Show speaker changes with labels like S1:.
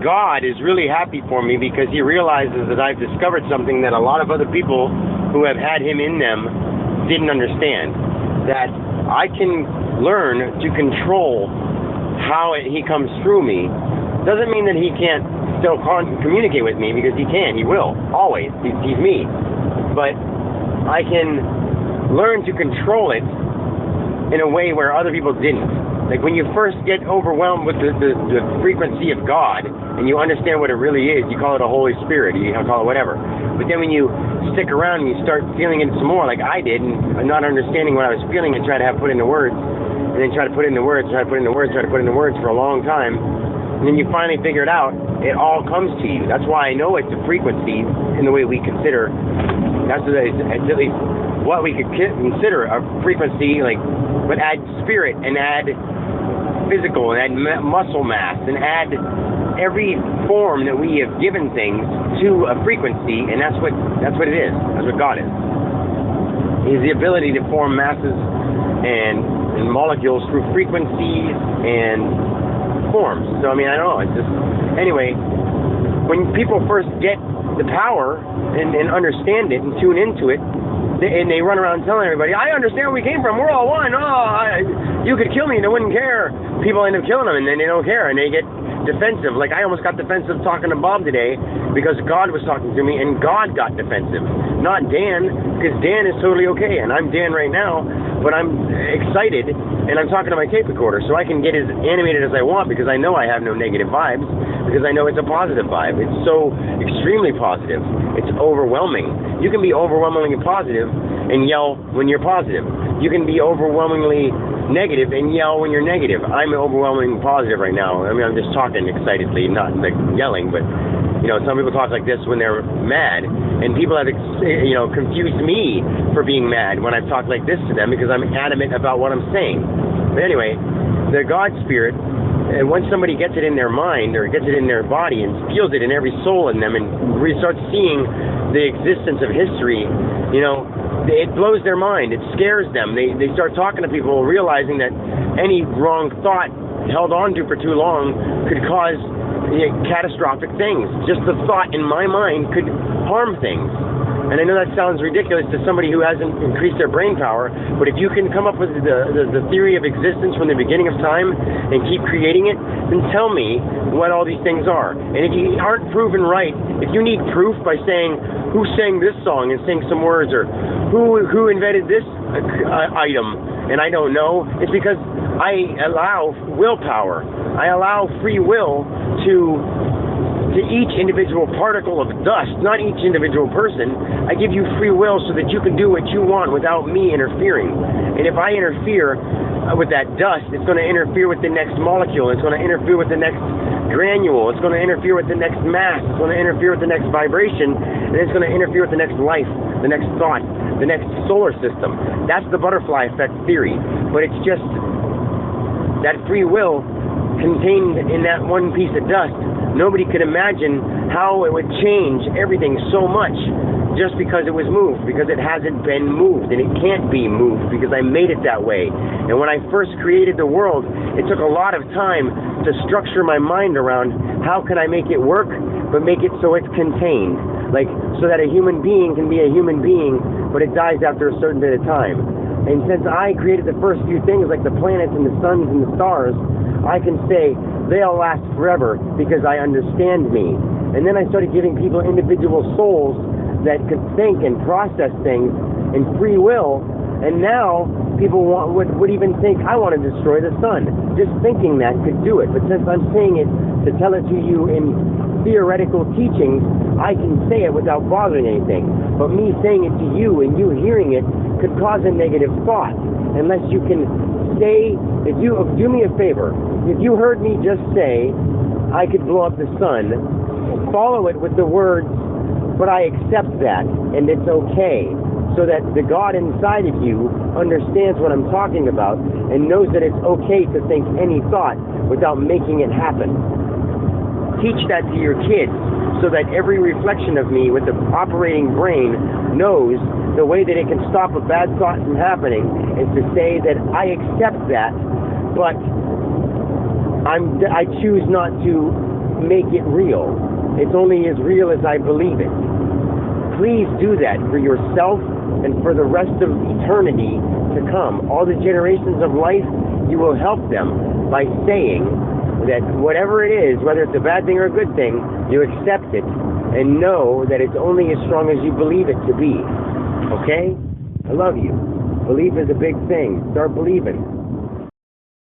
S1: God is really happy for me because he realizes that I've discovered something that a lot of other people who have had him in them didn't understand. That I can learn to control how he comes through me. Doesn't mean that he can't still communicate with me, because he can, he will, always. He's me. But I can learn to control it in a way where other people didn't. Like when you first get overwhelmed with the frequency of God, and you understand what it really is, you call it a Holy Spirit, you call it whatever. But then when you stick around and you start feeling it some more, like I did, and not understanding what I was feeling and try to put into words, and then try to put it into words, try to put it into words, try to put it into words for a long time, and then you finally figure it out, it all comes to you. That's why I know it's a frequency in the way we consider. That's at least what we could consider a frequency, like, but add spirit and add physical and add muscle mass and add every form that we have given things to a frequency, and that's what it is. That's what God is. He's the ability to form masses and molecules through frequencies and forms. So I mean, I don't know. It's just, anyway, when people first get the power and understand it and tune into it, and they run around telling everybody, I understand where we came from, we're all one, you could kill me and they wouldn't care. People end up killing them and then they don't care and they get defensive. Like I almost got defensive talking to Bob today because God was talking to me and God got defensive. Not Dan, because Dan is totally okay and I'm Dan right now, but I'm excited and I'm talking to my tape recorder so I can get as animated as I want because I know I have no negative vibes, because I know it's a positive vibe. It's so extremely positive. It's overwhelming. You can be overwhelmingly positive and yell when you're positive. You can be overwhelmingly negative and yell when you're negative. I'm overwhelmingly positive right now. I mean, I'm just talking excitedly, not like yelling, but you know, some people talk like this when they're mad, and people have confused me for being mad when I've talked like this to them because I'm adamant about what I'm saying. But anyway, the God Spirit, and once somebody gets it in their mind or gets it in their body and feels it in every soul in them and starts seeing the existence of history, it blows their mind. It scares them. They start talking to people realizing that any wrong thought held on to for too long could cause catastrophic things. Just the thought in my mind could harm things. And I know that sounds ridiculous to somebody who hasn't increased their brain power, but if you can come up with the theory of existence from the beginning of time and keep creating it, then tell me what all these things are. And if you aren't proven right, if you need proof by saying who sang this song and sing some words, or who invented this item, and I don't know, it's because I allow willpower. I allow free will to each individual particle of dust, not each individual person. I give you free will so that you can do what you want without me interfering. And if I interfere with that dust, it's going to interfere with the next molecule, it's going to interfere with the next granule, it's going to interfere with the next mass, it's going to interfere with the next vibration, and it's going to interfere with the next life, the next thought, the next solar system. That's the butterfly effect theory. But it's just that free will contained in that one piece of dust. Nobody could imagine how it would change everything so much just because it was moved, because it hasn't been moved, and it can't be moved because I made it that way. And when I first created the world, it took a lot of time to structure my mind around how can I make it work, but make it so it's contained. Like, so that a human being can be a human being, but it dies after a certain bit of time. And since I created the first few things, like the planets and the suns and the stars, I can say they'll last forever because I understand me. And then I started giving people individual souls that could think and process things and free will. And now people would even think I want to destroy the sun. Just thinking that could do it. But since I'm saying it to tell it to you in theoretical teachings, I can say it without bothering anything. But me saying it to you and you hearing it could cause a negative thought. Unless you can say, do me a favor, if you heard me just say I could blow up the sun, follow it with the words, but I accept that and it's okay, so that the God inside of you understands what I'm talking about and knows that it's okay to think any thought without making it happen. Teach that to your kids so that every reflection of me with the operating brain knows the way that it can stop a bad thought from happening is to say that I accept that, but I choose not to make it real. It's only as real as I believe it. Please do that for yourself and for the rest of eternity to come. All the generations of life, you will help them by saying that whatever it is, whether it's a bad thing or a good thing, you accept it and know that it's only as strong as you believe it to be. Okay? I love you. Belief is a big thing. Start believing.